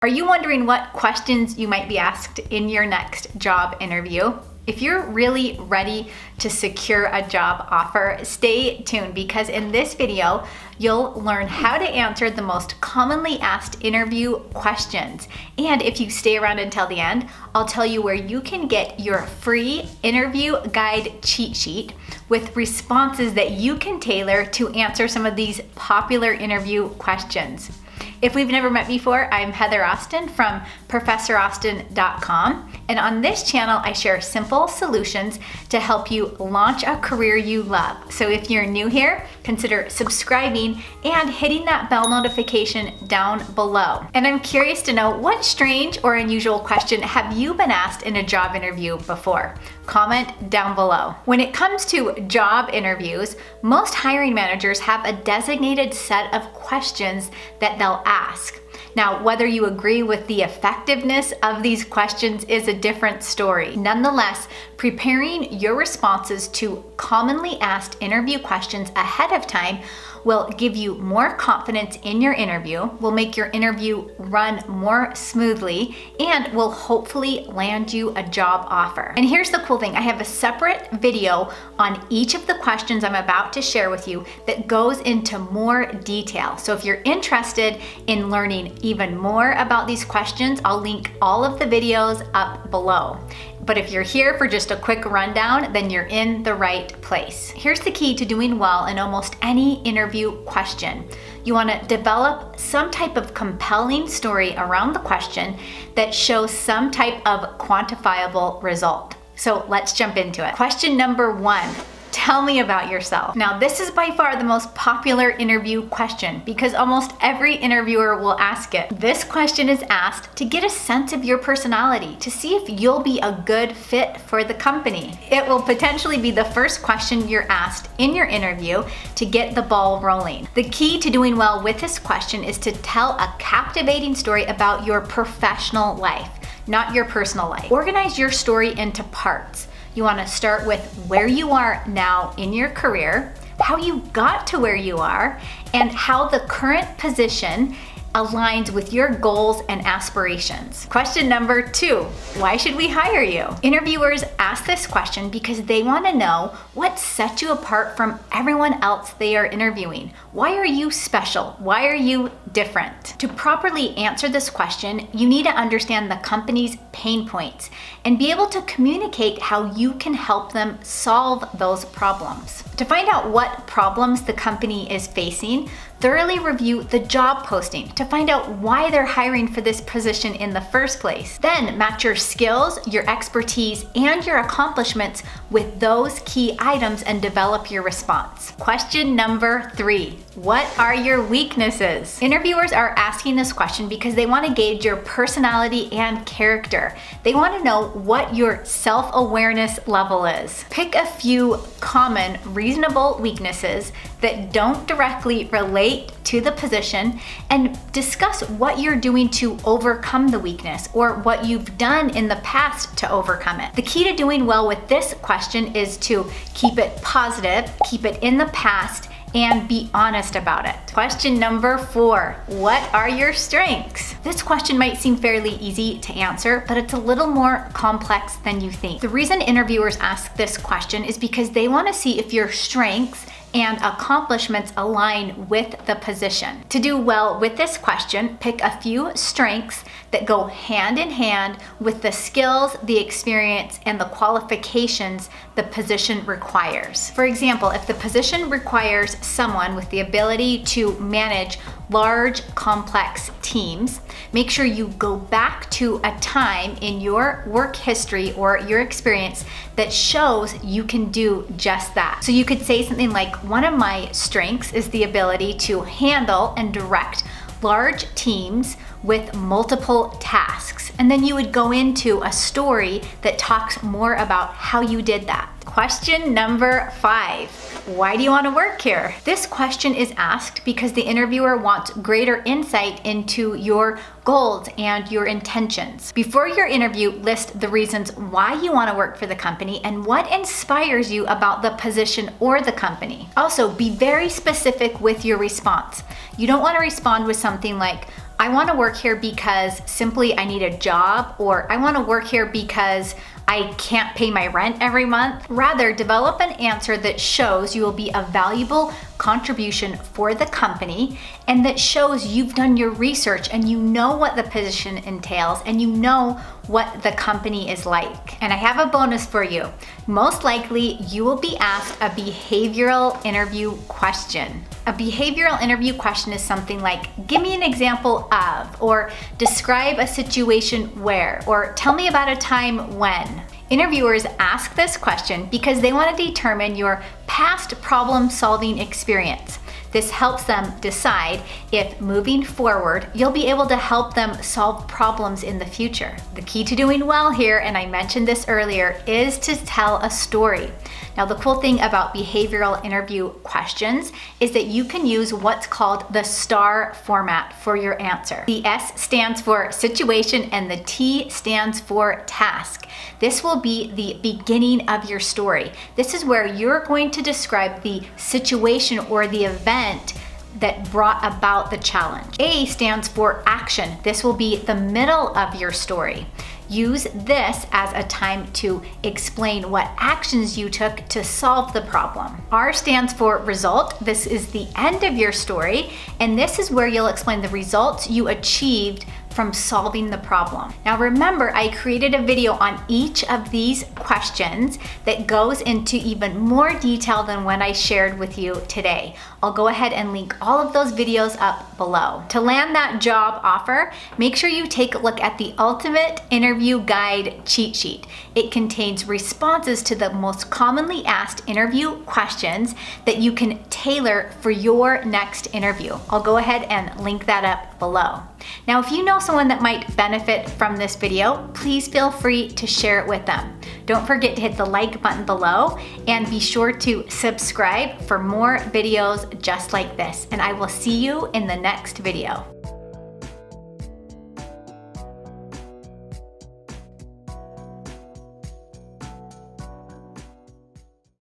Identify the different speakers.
Speaker 1: Are you wondering what questions you might be asked in your next job interview? If you're really ready to secure a job offer, stay tuned because in this video, you'll learn how to answer the most commonly asked interview questions. And if you stay around until the end, I'll tell you where you can get your free interview guide cheat sheet with responses that you can tailor to answer some of these popular interview questions. If we've never met before, I'm Heather Austin from ProfessorAustin.com, and on this channel, I share simple solutions to help you launch a career you love. So if you're new here, consider subscribing and hitting that bell notification down below. And I'm curious to know, what strange or unusual question have you been asked in a job interview before? Comment down below. When it comes to job interviews, most hiring managers have a designated set of questions that they'll ask. Now, whether you agree with the effectiveness of these questions is a different story. Nonetheless, preparing your responses to commonly asked interview questions ahead of time will give you more confidence in your interview, will make your interview run more smoothly, and will hopefully land you a job offer. And here's the cool thing, I have a separate video on each of the questions I'm about to share with you that goes into more detail. So if you're interested in learning even more about these questions, I'll link all of the videos up below. But if you're here for just a quick rundown, then you're in the right place. Here's the key to doing well in almost any interview question. You want to develop some type of compelling story around the question that shows some type of quantifiable result. So let's jump into it. Question number 1. Tell me about yourself. Now, this is by far the most popular interview question because almost every interviewer will ask it. This question is asked to get a sense of your personality, to see if you'll be a good fit for the company. It will potentially be the first question you're asked in your interview to get the ball rolling. The key to doing well with this question is to tell a captivating story about your professional life, not your personal life. Organize your story into parts. You want to start with where you are now in your career, how you got to where you are, and how the current position aligns with your goals and aspirations. Question number 2, why should we hire you? Interviewers ask this question because they want to know what sets you apart from everyone else they are interviewing. Why are you special? Why are you different? To properly answer this question, you need to understand the company's pain points and be able to communicate how you can help them solve those problems. To find out what problems the company is facing, thoroughly review the job posting to find out why they're hiring for this position in the first place. Then match your skills, your expertise, and your accomplishments with those key items and develop your response. Question number 3. What are your weaknesses? Interviewers are asking this question because they want to gauge your personality and character. They want to know what your self-awareness level is. Pick a few common, reasonable weaknesses that don't directly relate to the position and discuss what you're doing to overcome the weakness or what you've done in the past to overcome it. The key to doing well with this question is to keep it positive, keep it in the past, and be honest about it. Question number 4, what are your strengths? This question might seem fairly easy to answer, but it's a little more complex than you think. The reason interviewers ask this question is because they want to see if your strengths and accomplishments align with the position. To do well with this question, pick a few strengths that go hand in hand with the skills, the experience, and the qualifications the position requires. For example, if the position requires someone with the ability to manage large, complex teams, make sure you go back to a time in your work history or your experience that shows you can do just that. So you could say something like, one of my strengths is the ability to handle and direct large teams with multiple tasks. And then you would go into a story that talks more about how you did that. Question number 5. Why do you want to work here? This question is asked because the interviewer wants greater insight into your goals and your intentions. Before your interview, list the reasons why you want to work for the company and what inspires you about the position or the company. Also, be very specific with your response. You don't want to respond with something like, I want to work here because simply I need a job, or I want to work here because I can't pay my rent every month. Rather, develop an answer that shows you will be a valuable contribution for the company and that shows you've done your research and you know what the position entails and you know what the company is like. And I have a bonus for you. Most likely, you will be asked a behavioral interview question. A behavioral interview question is something like, give me an example of, or describe a situation where, or tell me about a time when. Interviewers ask this question because they want to determine your past problem-solving experience. This helps them decide if moving forward, you'll be able to help them solve problems in the future. The key to doing well here, and I mentioned this earlier, is to tell a story. Now, the cool thing about behavioral interview questions is that you can use what's called the STAR format for your answer. The S stands for situation and the T stands for task. This will be the beginning of your story. This is where you're going to describe the situation or the event that brought about the challenge. A stands for action. This will be the middle of your story. Use this as a time to explain what actions you took to solve the problem. R stands for result. This is the end of your story, and this is where you'll explain the results you achieved from solving the problem. Now remember, I created a video on each of these questions that goes into even more detail than what I shared with you today. I'll go ahead and link all of those videos up below. To land that job offer, make sure you take a look at the Ultimate Interview Guide cheat sheet. It contains responses to the most commonly asked interview questions that you can tailor for your next interview. I'll go ahead and link that up below. Now, if you know someone that might benefit from this video, please feel free to share it with them. Don't forget to hit the like button below and be sure to subscribe for more videos just like this. And I will see you in the next video.